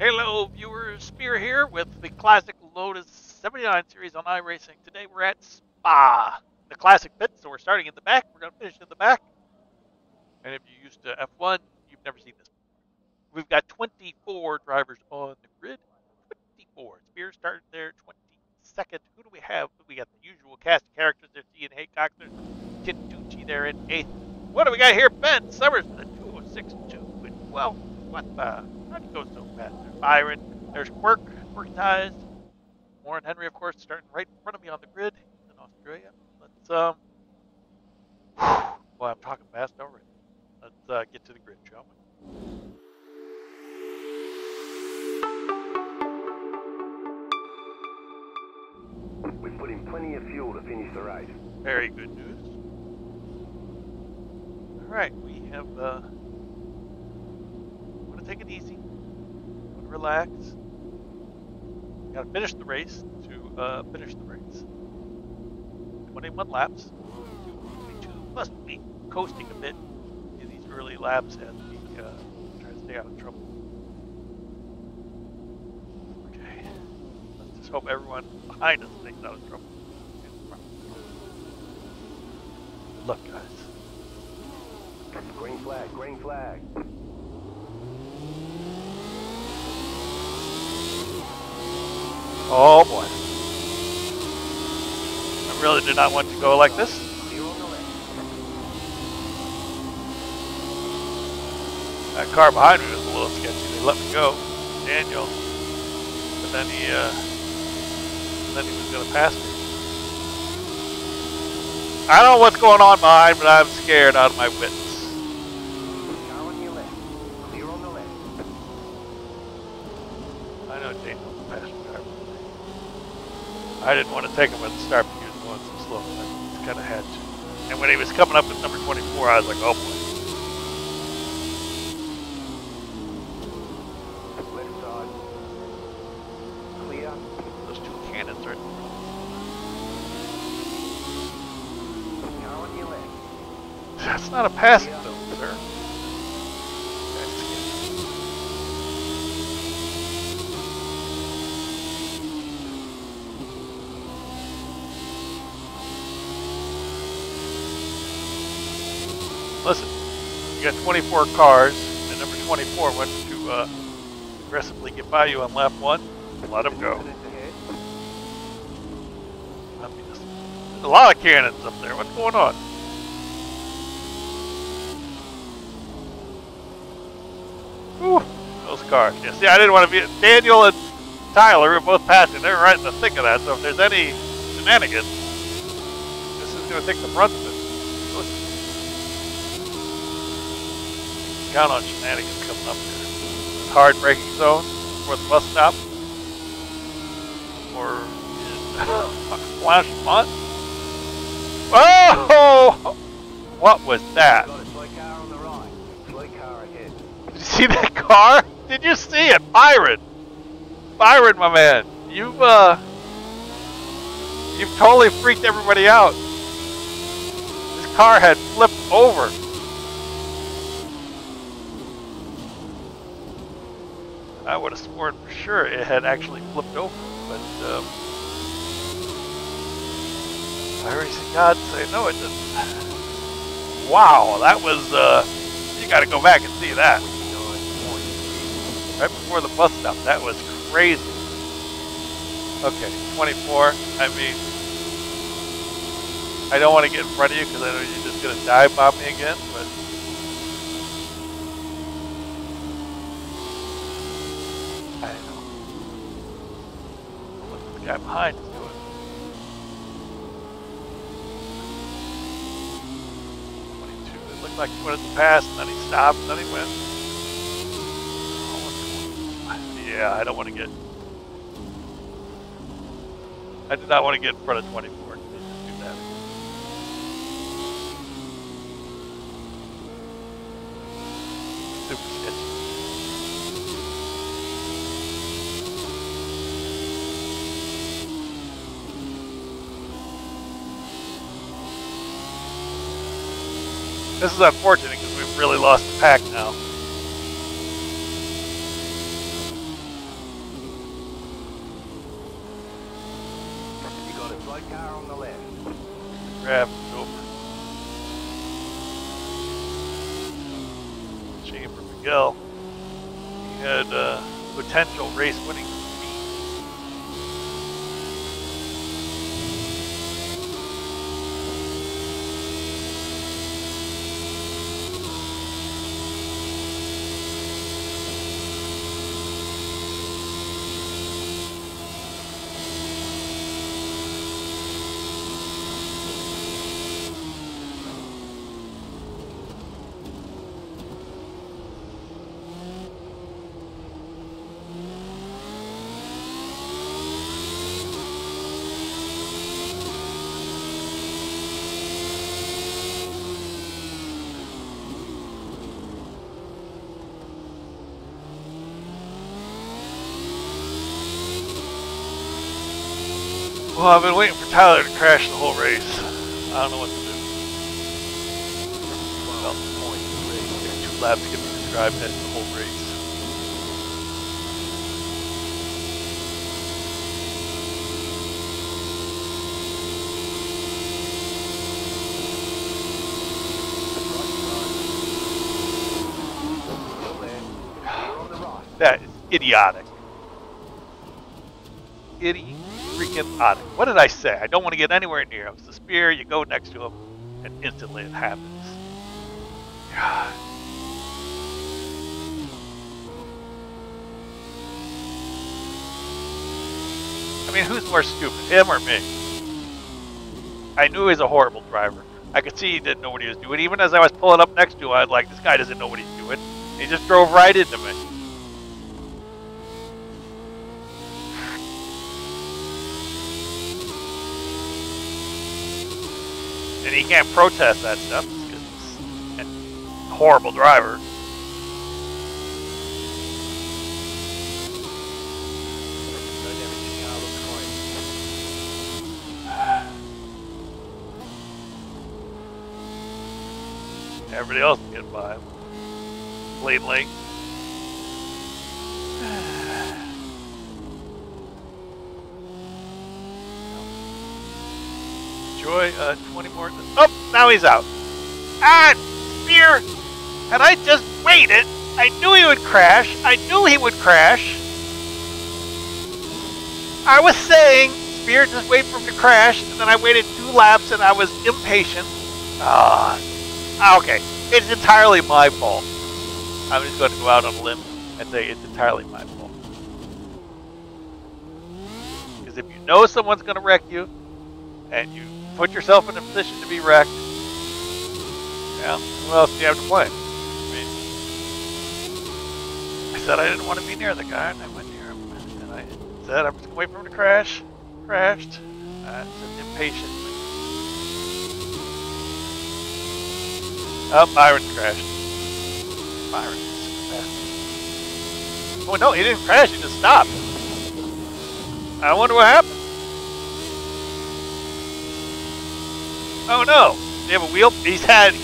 Hello viewers, Spear here with the classic Lotus 79 series on iRacing. Today we're at Spa, the classic pit, so we're starting in the back. We're going to finish in the back. And if you used to F1, you've never seen this before. We've got 24 drivers on the grid. 24. Spear started there 22nd. Who do we have? We got the usual cast of characters. There's Ian Haycock. There's Kit Tucci there in 8th. What do we got here? Ben Summers with a 206.2 in 12th. What the? How do you go so fast? There's Byron. There's Quirk ties. Warren Henry, of course, starting right in front of me on the grid in Australia. Let's well, I'm talking fast already. Let's get to the grid, shall we? We've put in plenty of fuel to finish the race. Very good news. All right, we have. Want to take it easy. Want to relax. Got to finish the race to finish the race. 21 laps. 22 plus me coasting a bit in these early laps as we try to stay out of trouble. Okay. Let's just hope everyone behind us stays out of trouble. Good luck, guys. Green flag, green flag. Oh boy. I really did not want to go like this. That car behind me was a little sketchy. They let me go. Daniel. But then he was going to pass me. I don't know what's going on behind, but I'm scared out of my wits. Car on your left. Clear on the left. I know Daniel's a fast driver. I didn't want to take him at the start because he was going so slow. I just kind of had to. And when he was coming up with number 24, I was like, oh boy. Left side. Clear. Those two cannons right there. Car on your left. That's not a passing zone, sir. Listen, you got 24 cars, and number 24 went to aggressively get by you on lap 1. Let him go. There's a lot of cannons up there. What's going on? Whew, those cars. Yeah, see, I didn't want to be... Daniel and Tyler were both passing. They were right in the thick of that, so if there's any shenanigans, this is going to take the brunt of it. Count on shenanigans coming up there. Hard braking zone for the bus stop. Or Flash Mont. Oh! What was that? Got a slow car on the right. Slow car ahead. Did you see that car? Did you see it? Byron! Byron, my man. You've totally freaked everybody out. This car had flipped over. I would have sworn for sure it had actually flipped over, but iRacing gods say no, it didn't. Wow, that was you got to go back and see that. Right before the bus stop, that was crazy. Okay, 24. I mean, I don't want to get in front of you because I know you're just gonna dive bomb me again, but. I don't know. What the guy behind is doing. 22. It looked like he wanted to pass, and then he stopped, and then he went. Oh, yeah, I don't want to get. I did not want to get in front of 24. Just do that. Super sketchy. This is unfortunate because we've really lost the pack now. the flood car on the left. Grab over. Shame for Miguel. He had potential race winning speed. Well, I've been waiting for Tyler to crash the whole race. I don't know what to do. Well, there's 2 laps to get me to drive the whole race. That is idiotic. Freaking-otic. What did I say? I don't want to get anywhere near him. It's the spear, you go next to him, and instantly it happens. God. I mean, who's more stupid, him or me? I knew he was a horrible driver. I could see he didn't know what he was doing. Even as I was pulling up next to him, I was like, this guy doesn't know what he's doing. He just drove right into me. And he can't protest that stuff because he's a horrible driver. Everybody else can get by him. Lane link. Enjoy 20 more. Oh, now he's out. Ah, Spear! Had I just waited, I knew he would crash. I knew he would crash. I was saying, Spear, just wait for him to crash, and then I waited 2 laps and I was impatient. Okay. It's entirely my fault. I'm just going to go out on a limb and say it's entirely my fault. Because if you know someone's going to wreck you, and you put yourself in a position to be wrecked, yeah, who else do you have to blame? I mean, I said I didn't want to be near the guy, and I went near him. And I said I'm just going to wait for him to crash. Crashed. I said impatient. Oh, Byron crashed. Byron crashed. Oh no, he didn't crash, he just stopped. I wonder what happened. Oh no! They have a wheel. He's had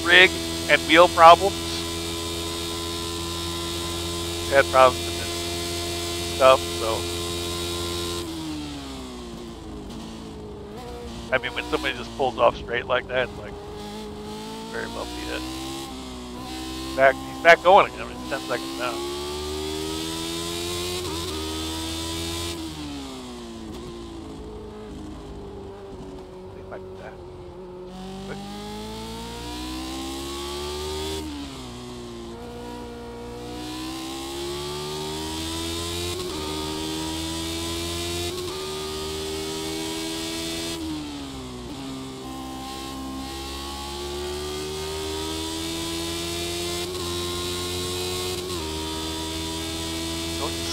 rig and wheel problems. He's had problems with his stuff. So, I mean, when somebody just pulls off straight like that, it's like very well be it. He's back going again. It's 10 seconds now. He might be back.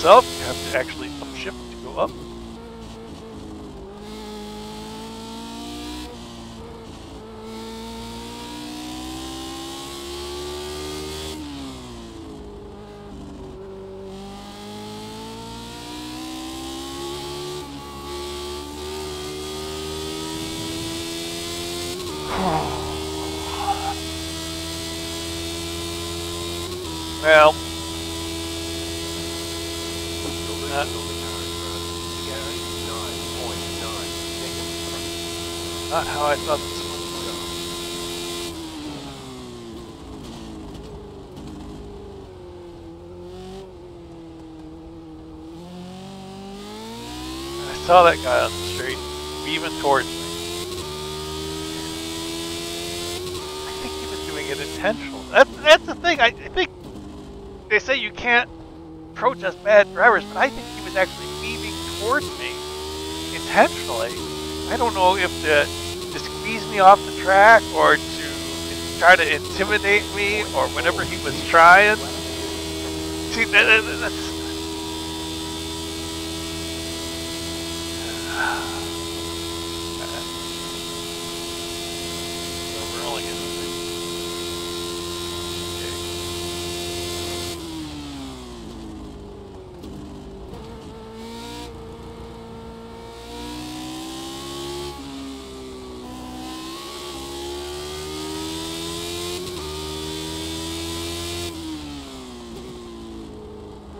Itself, you have to actually upshift to go up. Well, Not how I thought this one would go. I saw that guy on the street, weaving towards me. I think he was doing it intentional. That's the thing. I think they say you can't protest bad drivers, but I think he was actually weaving towards me intentionally. I don't know if to squeeze me off the track or to try to intimidate me or whatever he was trying. See, that's... So we're only getting...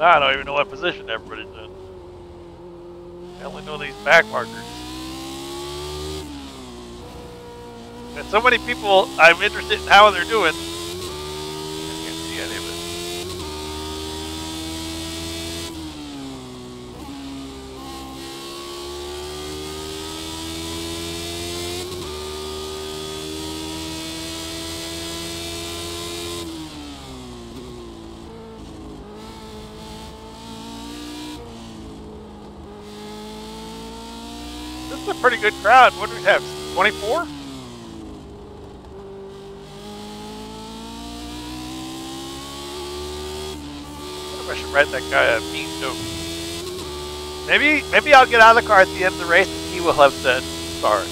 I don't even know what position everybody's in. I only know these back markers. And so many people I'm interested in how they're doing. I can't see any of it. This is a pretty good crowd. What do we have? 24? I should write that guy a mean note. Maybe I'll get out of the car at the end of the race and he will have said sorry.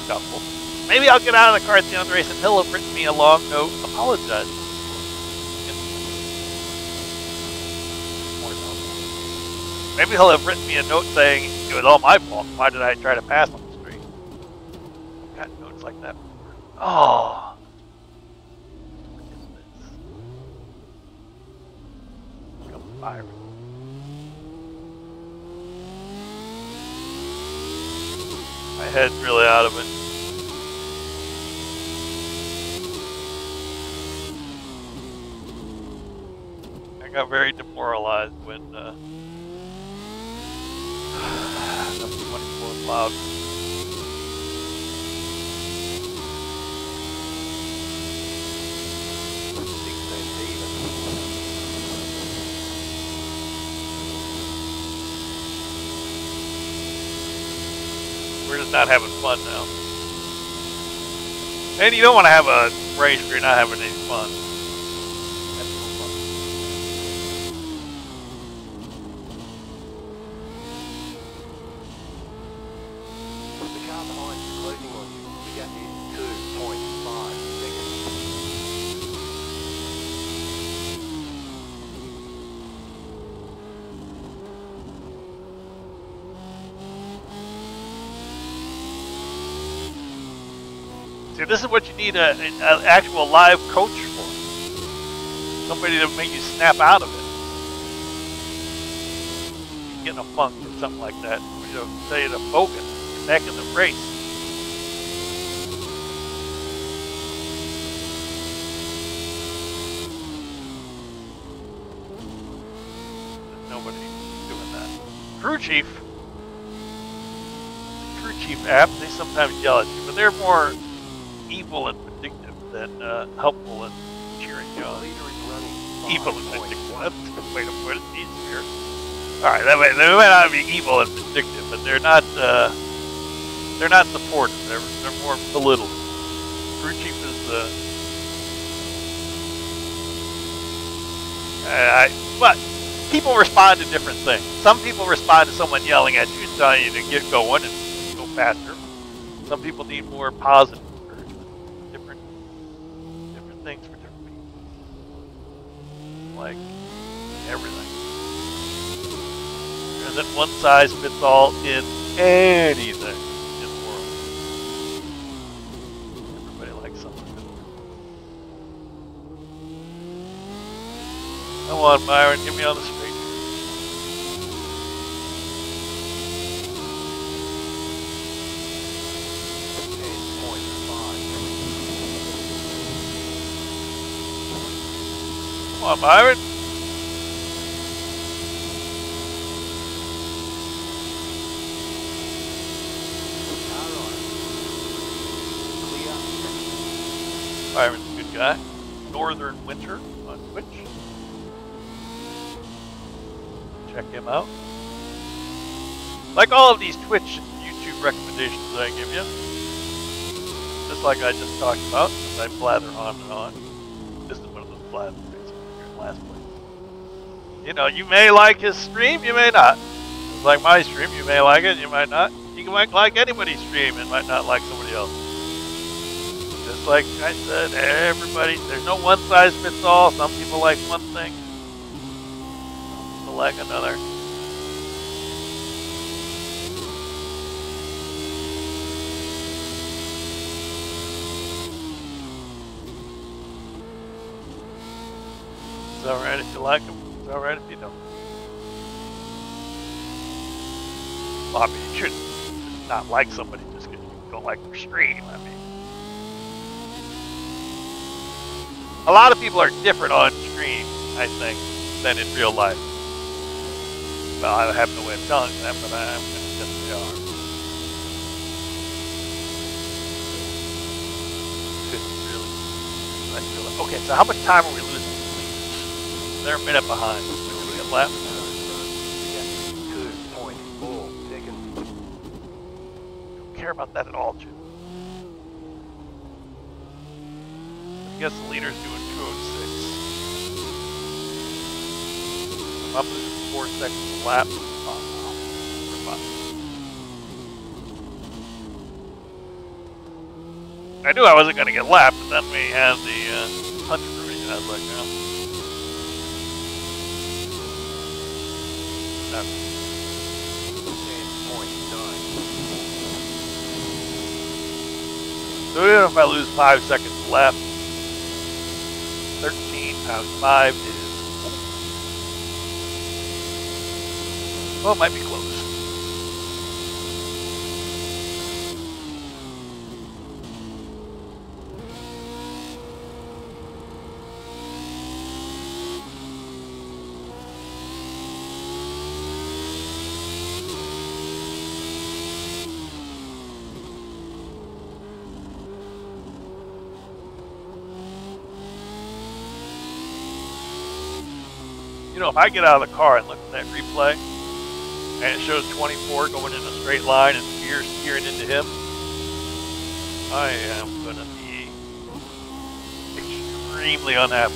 Doubtful. Maybe I'll get out of the car at the end of the race and he'll have written me a long note apologizing. Maybe he'll have written me a note saying it was all my fault. Why did I try to pass on the street? I've got notes like that. Oh. What is this? Become a pirate. My head's really out of it. I got very demoralized when number 24 loud. We're just not having fun now. And you don't want to have a race where you're not having any fun. That's no fun. The car behind is closing on you. The gap is 2.5 seconds. See, this is what you need an actual live coach for. Somebody to make you snap out of it. You get in a funk or something like that. You know, say to focus. Get back in the race. There's nobody doing that. Crew chief. The crew chief app, they sometimes yell at you, but they're more evil and vindictive than helpful and cheering you on. Evil and vindictive. That's a good way to put it. Easier. Alright, they might not be evil and vindictive, but they're not supportive. They're more belittling. Crew chief is but people respond to different things. Some people respond to someone yelling at you, telling you to get going and go faster. Some people need more positive encouragement. Different things for different people. Like everything. There isn't one size fits all in anything in the world. Everybody likes something different. Come on, Byron, get me on the straight. Come on, Byron. Car on. Clear. Byron's a good guy. Northern Winter on Twitch. Check him out. Like all of these Twitch and YouTube recommendations that I give you, just like I just talked about, as I blather on and on. This is one of those blathers here in the last place. You know, you may like his stream, you may not. It's like my stream, you may like it, you might not. You might like anybody's stream and might not like somebody else. Just like I said, everybody, there's no one size fits all. Some people like one thing, some people like another. It's alright if you like them. It's alright if you don't. Well, I mean, you shouldn't just not like somebody just because you don't like their stream. I mean, a lot of people are different on stream, I think, than in real life. Well, I have no way of telling them, but I'm going to guess they are. Really, okay, so how much time are we losing? They're a minute behind. We're going to get left. 2.4 seconds. Don't care about that at all, Jim. I guess the leader's doing 206. I'm up to 4 seconds a lap. Oh, I knew I wasn't going to get lapped, but then we had the 100 Rooney, and I was like, no. 10.9. So even if I lose 5 seconds left, 13 times 5 is... Well, it might be close. You know, if I get out of the car and look at that replay, and it shows 24 going in a straight line and Spear steering into him, I am going to be extremely unhappy.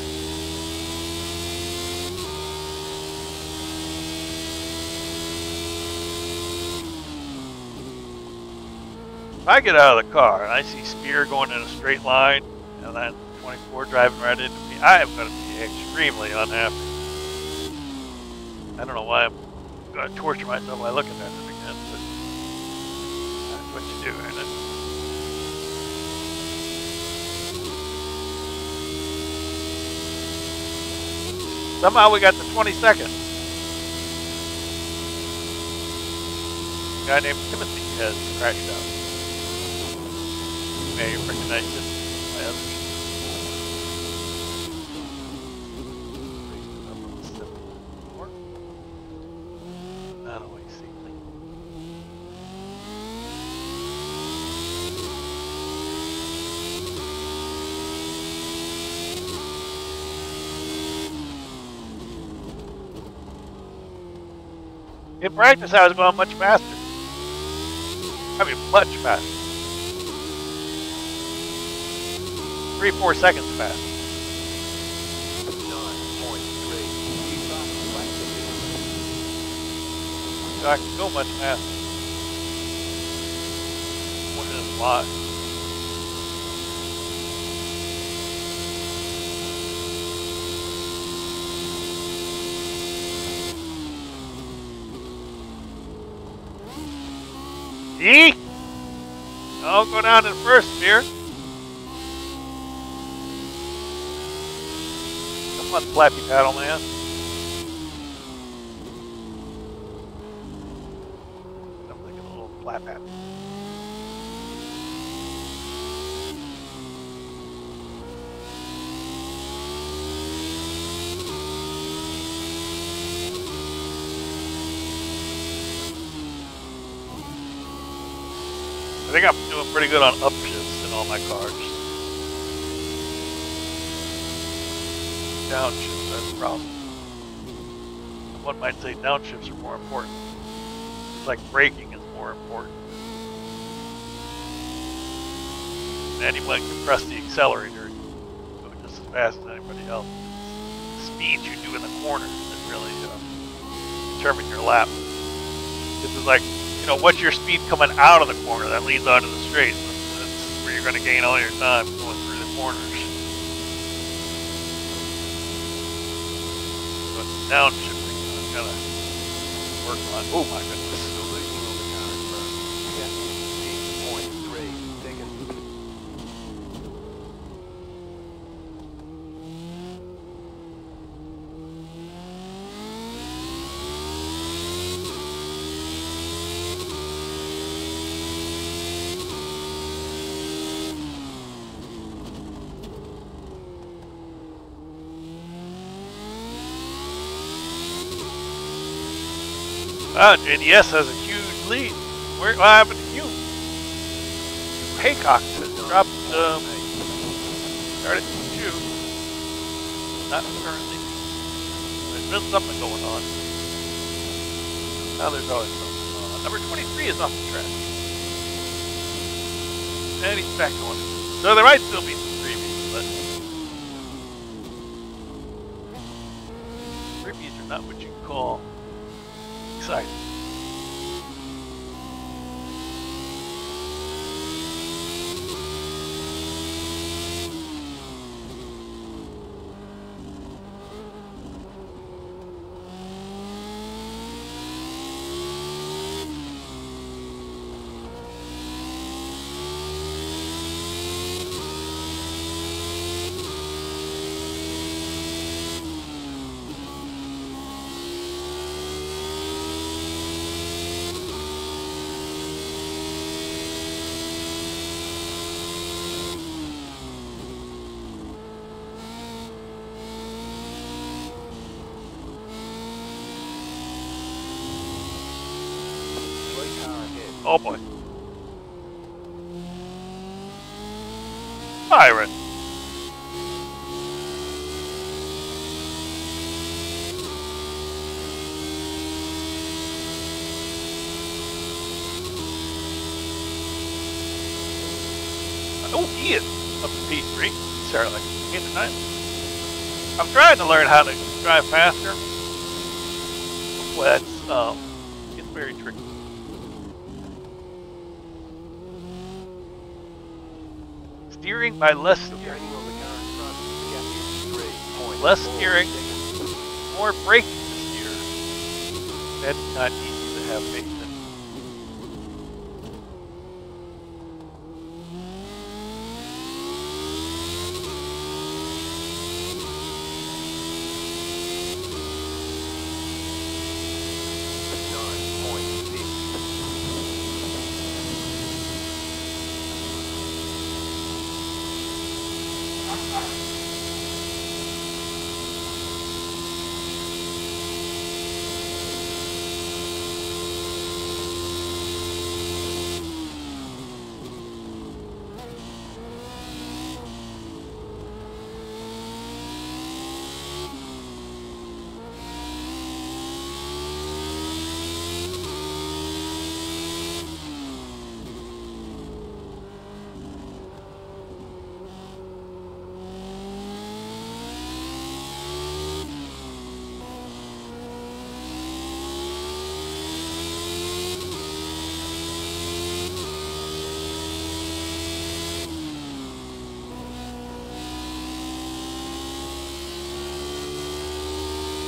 If I get out of the car and I see Spear going in a straight line and then 24 driving right into me, I am going to be extremely unhappy. I don't know why I'm going to torture myself by looking at it again, but that's what you do, isn't it? Somehow we got to 20 seconds. A guy named Timothy has crashed out. You may recognize him by others. In practice, I was going much faster. I mean, much faster. 3-4 seconds faster. 9.3. So I can go much faster. Wonder why. See? I'll go down in first, Spear. Come on, Flappy Paddle Man. I'm like a little flap hat. think I'm doing pretty good on upshifts in all my cars. Downshifts are the problem. One might say downshifts are more important. It's like braking is more important. And anyone can press the accelerator and go just as fast as anybody else. It's the speed you do in the corners that really determine your lap. This is like, you know, what's your speed coming out of the corner that leads onto the straight? That's where you're going to gain all your time going through the corners. But downshifting, I've got to work on. Oh my goodness. Losing on the car in front. Yeah, 6.3 seconds. JDS has a huge lead. What happened to you? Haycock has dropped, started to shoot. Not currently. There's been something going on. Now there's always something going on. Number 23 is off the track. And he's back on. So there might still be some freebies, but freebies are not what you call exciting. Oh boy. Byron. Oh, he is up to P3. Sarah, like, tonight. I'm trying to learn how to drive faster. Well, it's very tricky. Steering by less steering. Less steering, more braking to steer. That's not easy to have faith in.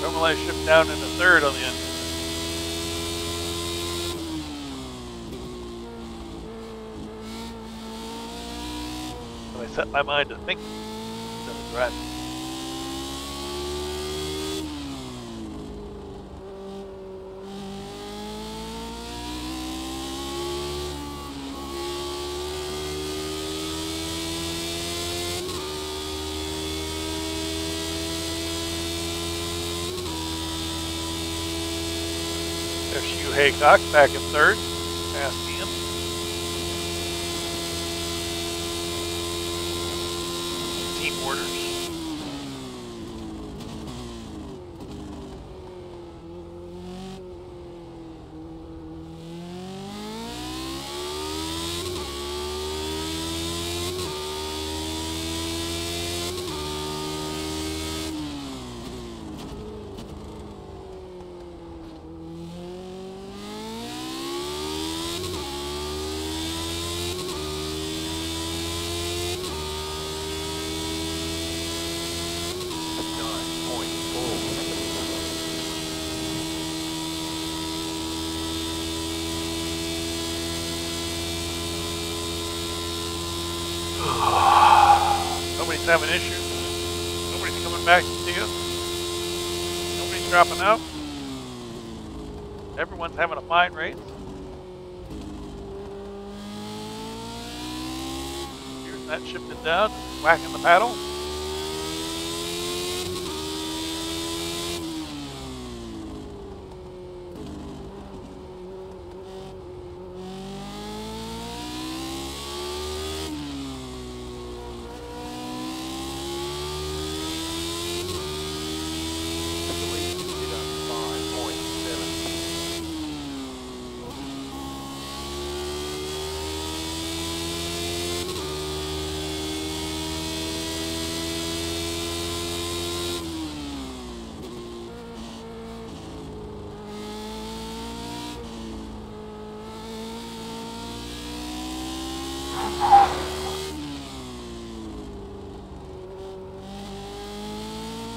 Normally I shift down into third on the engine. So I set my mind to think instead of driving. There's Hugh Haycock back in third, past Ian. quarters. Nobody's having issues. Nobody's coming back to see us. Nobody's dropping out. Everyone's having a fine race. Here's that shifted down, whacking the paddle.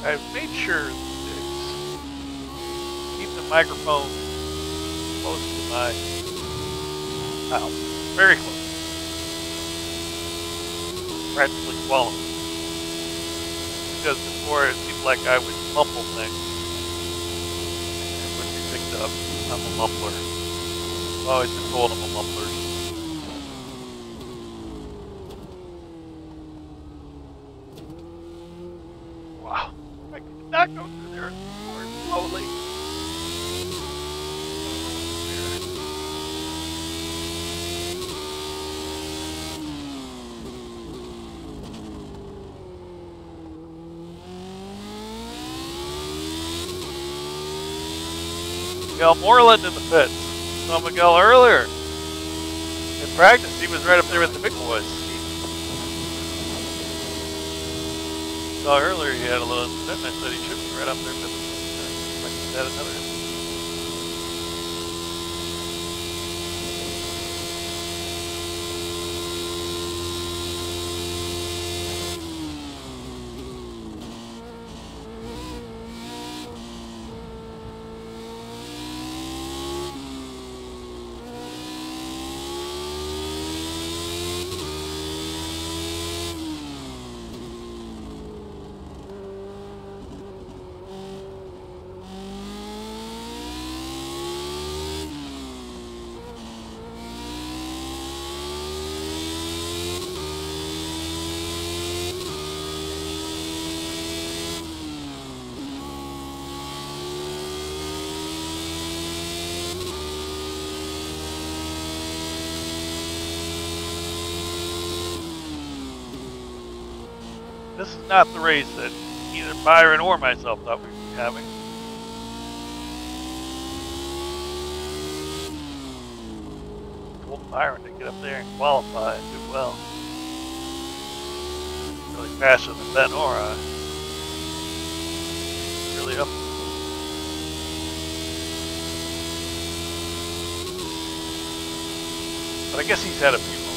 I've made sure to keep the microphone close to my mouth, very close, practically swallowing. Because before it seemed like I would mumble things, it would be picked up. I'm a mumbler. I've always been told I'm a mumbler. Wow. I could not go through there more slowly. Miguel Moreland in the pits. Saw Miguel earlier. In practice, he was right up there with the big boys. Saw earlier he had a little incident, and I said he should be right up there with him. Like he had another incident. This is not the race that either Byron or myself thought we'd be having. Told Byron to get up there and qualify and do well. Really faster than Ben or I. Really up. But I guess he's had a few moments.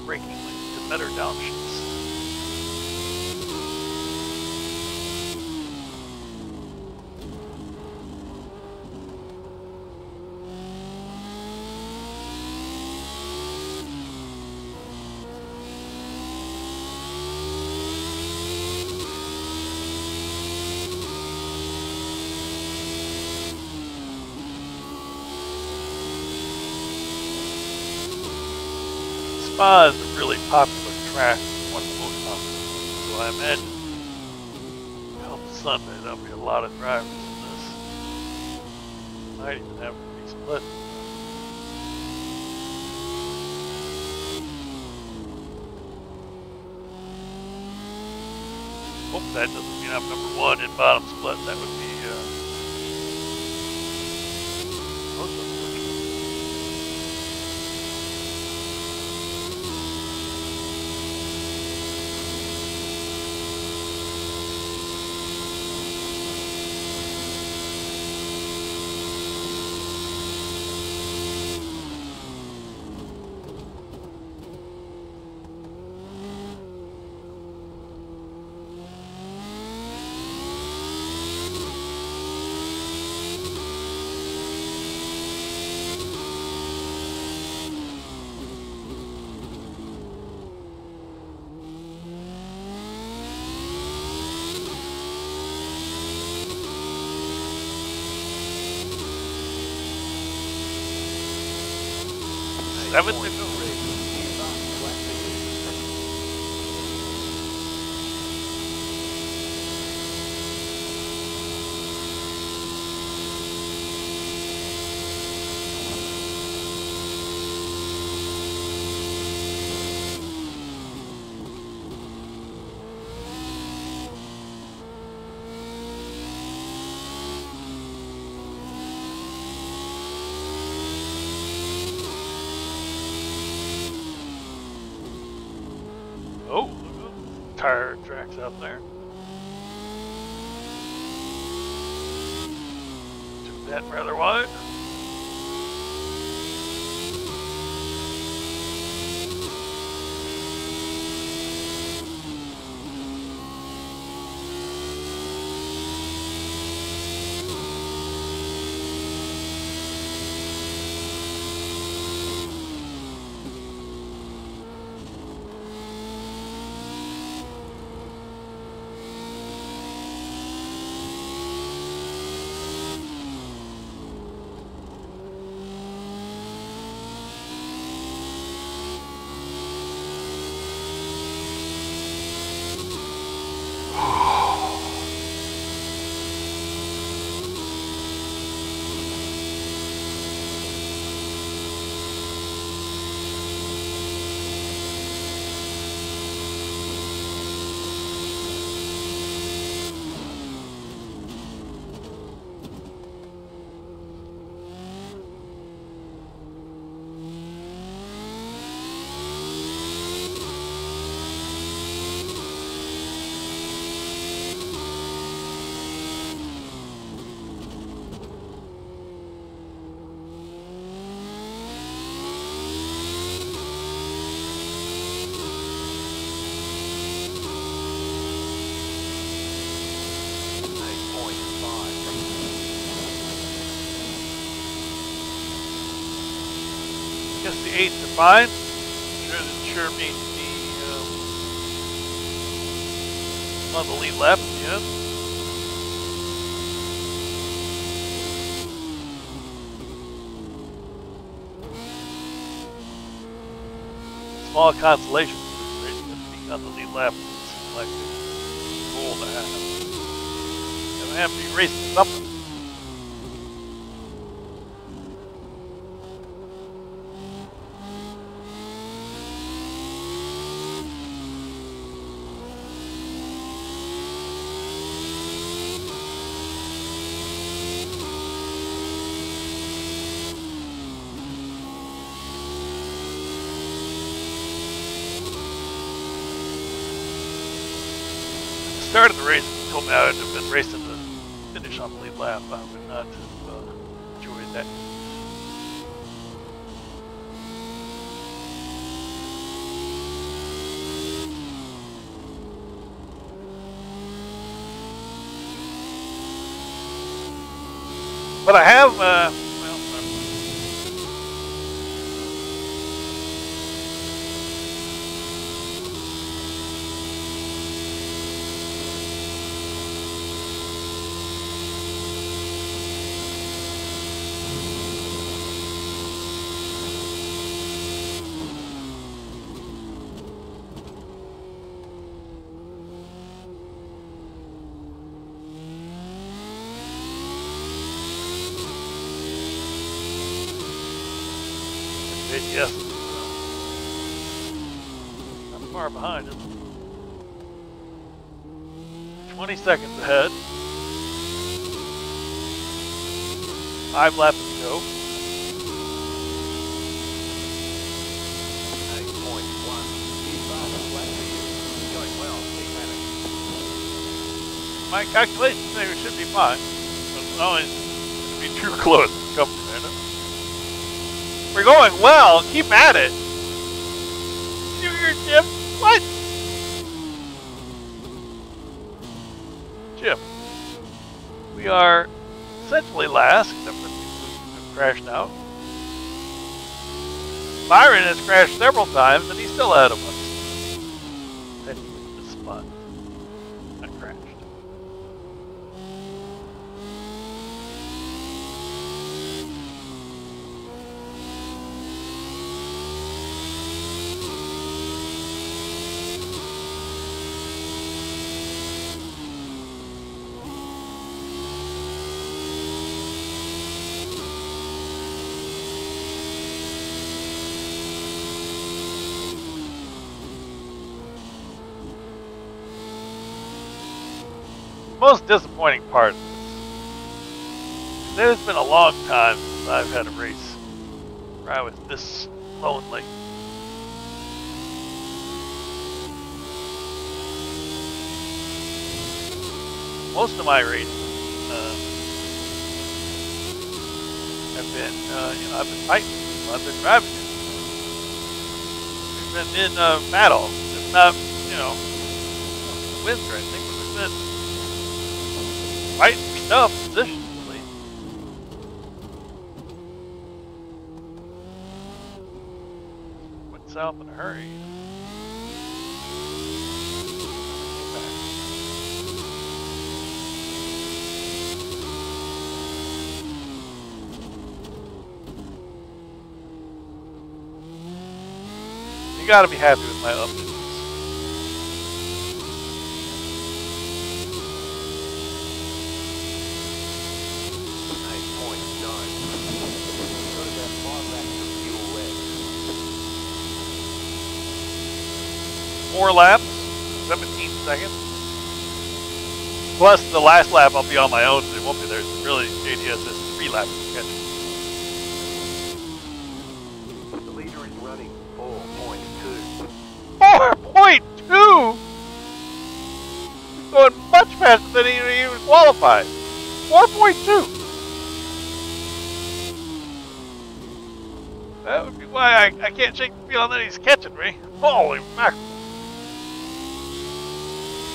braking leads to better downshifts. Spa is a really popular track on the most popular, so I imagine come Sunday there'll be a lot of drivers in this. Might even have to be split. Hope that doesn't mean I'm number one in bottom split. That would be most unfortunate. Seventh to go. Oh, look at the tire tracks out there. Took that rather wide. Guess the 8s are fine. Sure means the on the lead lap at the end. Small consolation for this race, but being on the lead lap seems like a goal to have. Gonna have to be racing something. Start of the race, if you told me I would have been racing to finish on the lead lap, I would not have enjoyed that. But I have, well, yes. Not far behind him. 20 seconds ahead. 5 laps to go. 8.1. He's fast flat for you. Going well. Keep at it. My calculations say we should be fine. But it's always to be too close to come to minute. We're going well. Keep at it. Junior Jim. What? Jim. We are essentially last, except for people who have crashed out. Byron has crashed several times, and he's still ahead of us. Then he was spun. I crashed. Most disappointing part. There's been a long time since I've had a race where I was this lonely. Most of my races have been, I've been fighting people, I've been driving it. We've been in battle, if not, wins or anything, but we've been fighting for stuff, positions at least. Went south in a hurry. You gotta be happy with my updates. Four laps, 17 seconds. Plus the last lap I'll be on my own, so it won't be there. Really, JDS is 3 laps to catch. The leader is running 4.2. 4.2? He's going much faster than he even qualified. 4.2. That would be why I can't shake the feeling that he's catching me. Holy mackerel.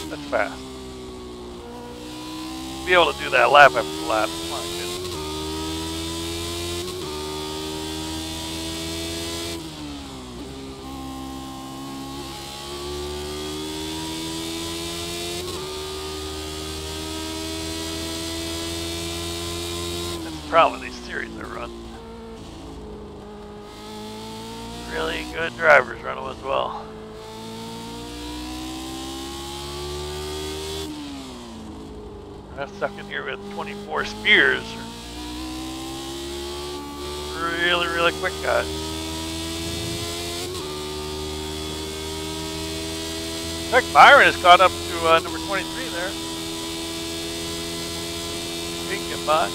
That's fast. Be able to do that lap after lap. My goodness. That's the problem with these series I run. Really good drivers run them as well. I'm stuck in here with 24 spears. Really, really quick guys. In fact, Byron has caught up to number 23 there. He can get by.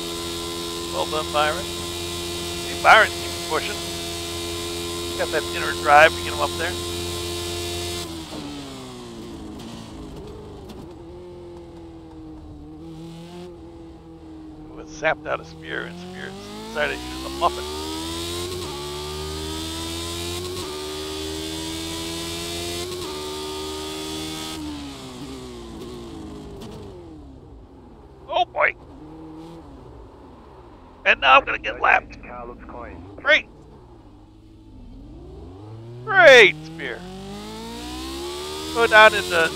Well done, Byron. See, Byron keeps pushing. Got that inner drive to get him up there. Sapped out a spear, and Spear decided to use a muffin. Oh boy! And now I'm gonna get lapped. Car looks clean. Great. Great, Spear. Go down into neutral.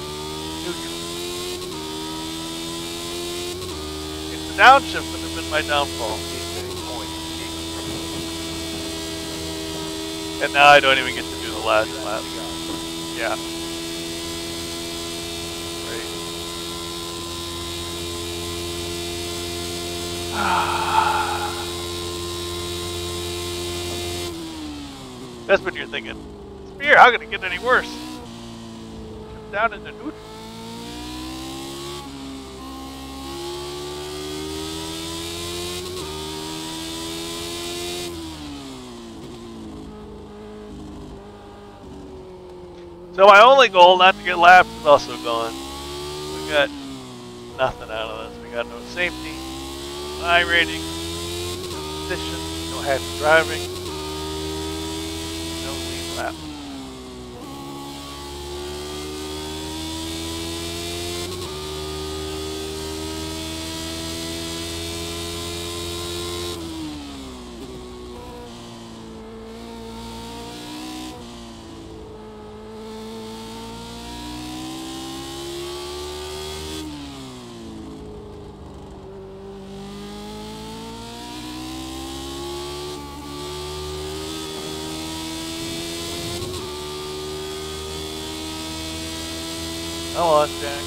It's the downshift that have been my downfall. 15.6. And now I don't even get to do the last lap. Yeah. Great. That's what you're thinking. Spear, how could it get any worse? Come down into neutral. So my only goal, not to get lapped, is also gone. We got nothing out of this. We got no safety, no I rating, no position, no happy driving, no lead lap. Come on, Jack.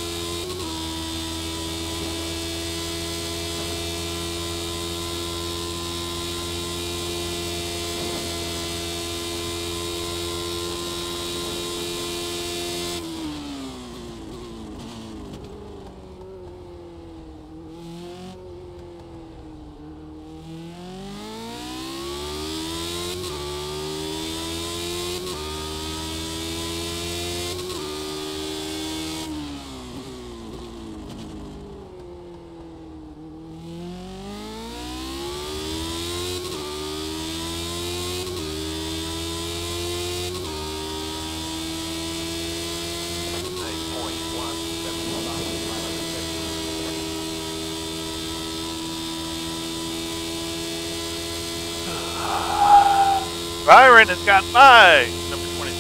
Byron has gotten by number 23.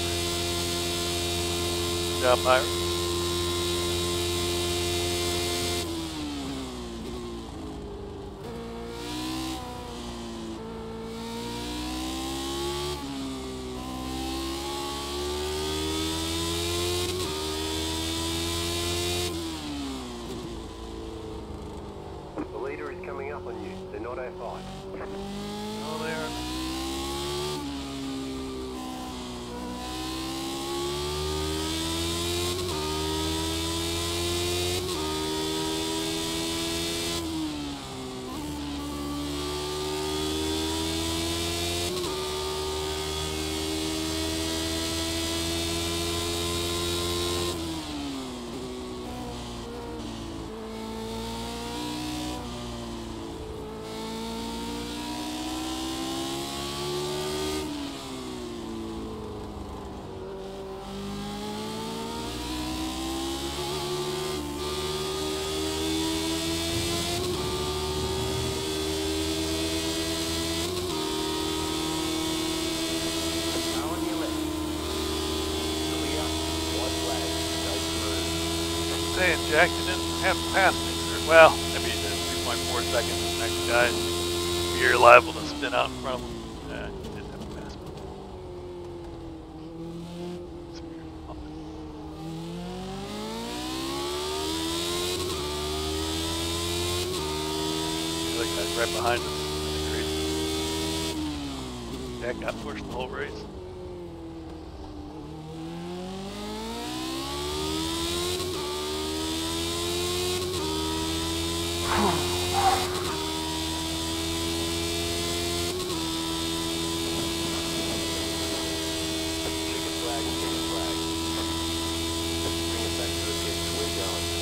Good job, Byron. The leader is coming up on you. They're not A5. No, they are. Saying Jack, you didn't have to pass me, sir. Well, maybe you did. 2.4 seconds. The next guy, you're liable to spin out in front of him. Yeah, you didn't have to pass me. The other guy's right behind us. Crazy. Jack got pushed the whole race.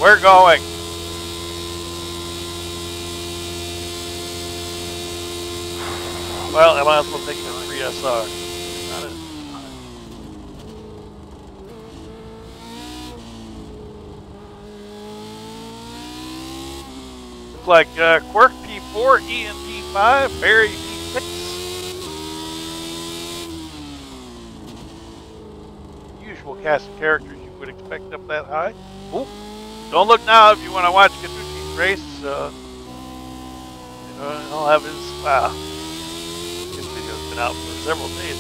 We're going. Well, I might as well take the 3SR. Not it. Looks like Quirk P4, EMP 125, Barry P6. Usual cast of characters you would expect up that high. Ooh, don't look now if you want to watch Kaduchi's race. He'll have his, wow. His video's been out for several days.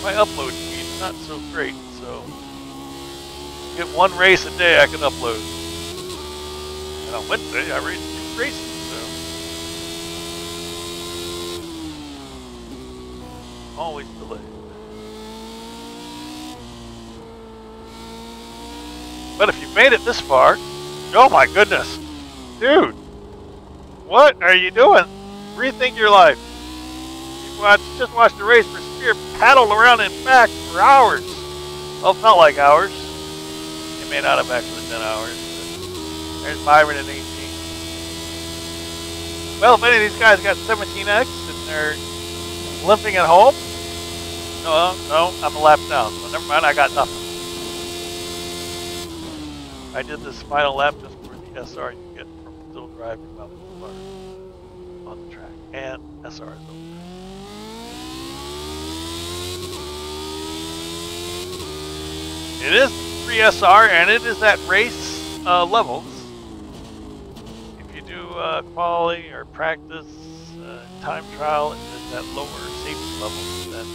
My upload speed's not so great, so get one race a day I can upload. And on Wednesday I raced 2 races, so always delayed. But if you've made it this far, oh my goodness, dude, what are you doing? Rethink your life. You just watched the race for Spear paddle around and back for hours. Well, it felt like hours. It may not have actually been hours. There's Byron at 18. Well, if any of these guys got 17X and they're limping at home, no, I'm a lap down. So never mind, I got nothing. I did this final lap just for the SR you get from still driving while you are on the track. And SR is over. It is free SR and it is at race levels. If you do quality or practice time trial, it's at lower safety levels than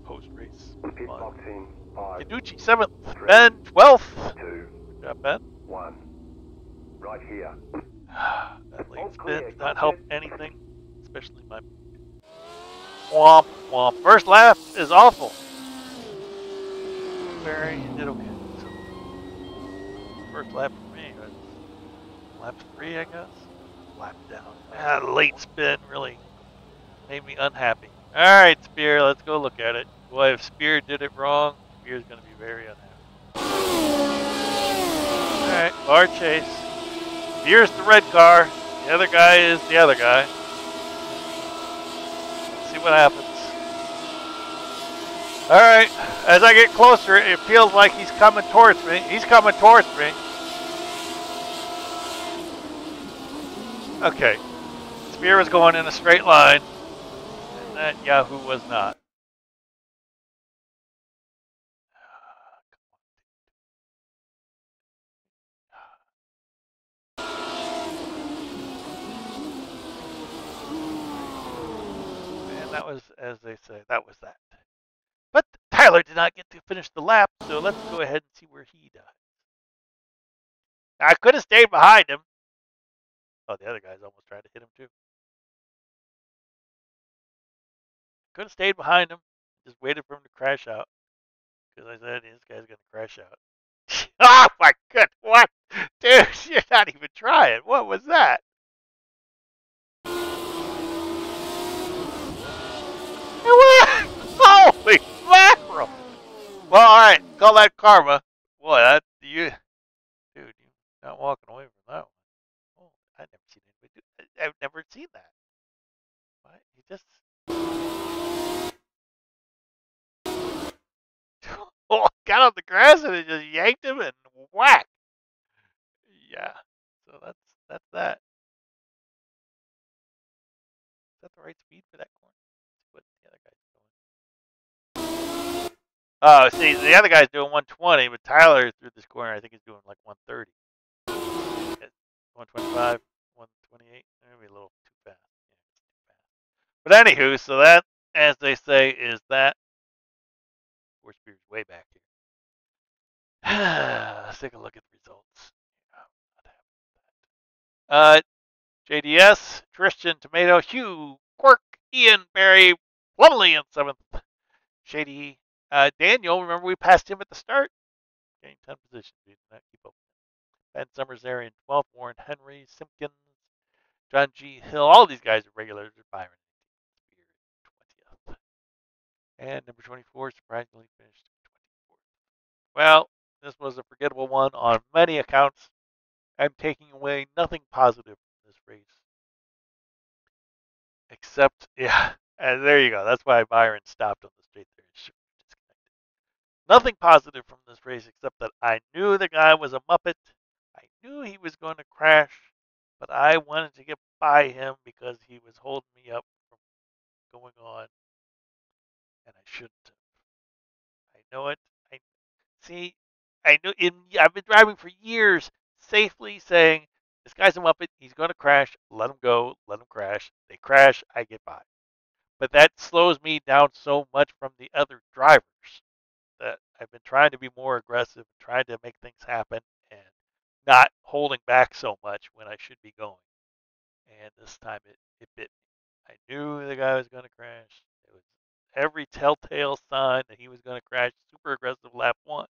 post-race. Kaduchi 7th, Ben 12th. 2, Good job, Ben. 1. Right here. That late spin did not help anything, especially my womp womp. First lap is awful. Barry did okay. So, first lap for me was lap 3, I guess. Lap down. Late spin really made me unhappy. All right, Spear, let's go look at it. Boy, if Spear did it wrong, Spear's going to be very unhappy. All right, car chase. Spear's the red car. The other guy is the other guy. Let's see what happens. All right, as I get closer, it feels like he's coming towards me. He's coming towards me. Okay, Spear was going in a straight line. That Yahoo was not. And that was, as they say, that was that. But Tyler did not get to finish the lap, so let's go ahead and see where he died. I could have stayed behind him. Oh, the other guy's almost trying to hit him too. Could have stayed behind him, just waited for him to crash out. Because I said, this guy's going to crash out. Oh my god, what? Dude, you're not even trying. What was that? Holy mackerel! Well, alright, call that karma. Boy, that, dude, you're not walking away from that one. Oh, I've never seen anybody do that. I've never seen that. What? He just... Oh, got on the grass and it just yanked him and whack. Yeah, so that's that. Is that the right speed for that corner? What the other guy's doing? Oh, see, the other guy's doing 120, but Tyler through this corner, I think he's doing like 130. 125, 128, maybe a little too fast. Yeah, it's too fast. But anywho, so that, as they say, is that. Force Spear's way back here. Let's take a look at the results. JDS, Tristan, Tomato, Hugh, Quirk, Ian, Barry, Plumley in 7th. Shady, Daniel, remember we passed him at the start? Gained 10 positions. We did not keep up. Ben Summers there in 12th. Warren Henry, Simpkins, John G. Hill. All these guys are regulars. Byron, 20th. And number 24, surprisingly finished 24th. Well, this was a forgettable one on many accounts. I'm taking away nothing positive from this race. Except, yeah, and there you go. That's why Byron stopped on the straight there. Nothing positive from this race except that I knew the guy was a Muppet. I knew he was going to crash, but I wanted to get by him because he was holding me up from going on, and I shouldn't have. I know it. I see. I know. I've been driving for years, safely saying this guy's a Muppet. He's going to crash. Let him go. Let him crash. They crash. I get by. But that slows me down so much from the other drivers that I've been trying to be more aggressive, trying to make things happen, and not holding back so much when I should be going. And this time it bit me. I knew the guy was going to crash. It was every telltale sign that he was going to crash. Super aggressive lap one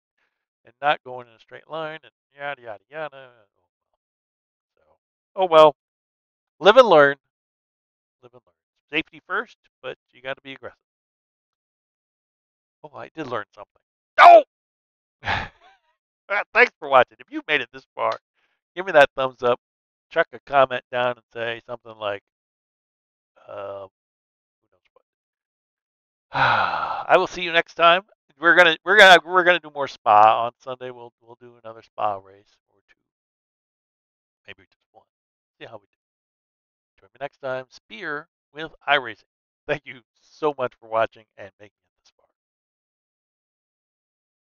and not going in a straight line and yada yada yada. So, oh well, live and learn. Live and learn. Safety first, but you got to be aggressive. Oh, I did learn something. No! Thanks for watching. If you made it this far, give me that thumbs up. Chuck a comment down and say something like, who knows what. I will see you next time. We're gonna do more spa on Sunday. We'll do another spa race or two, maybe just one. See how we do. Join me next time. Spear with iRacing. Thank you so much for watching and making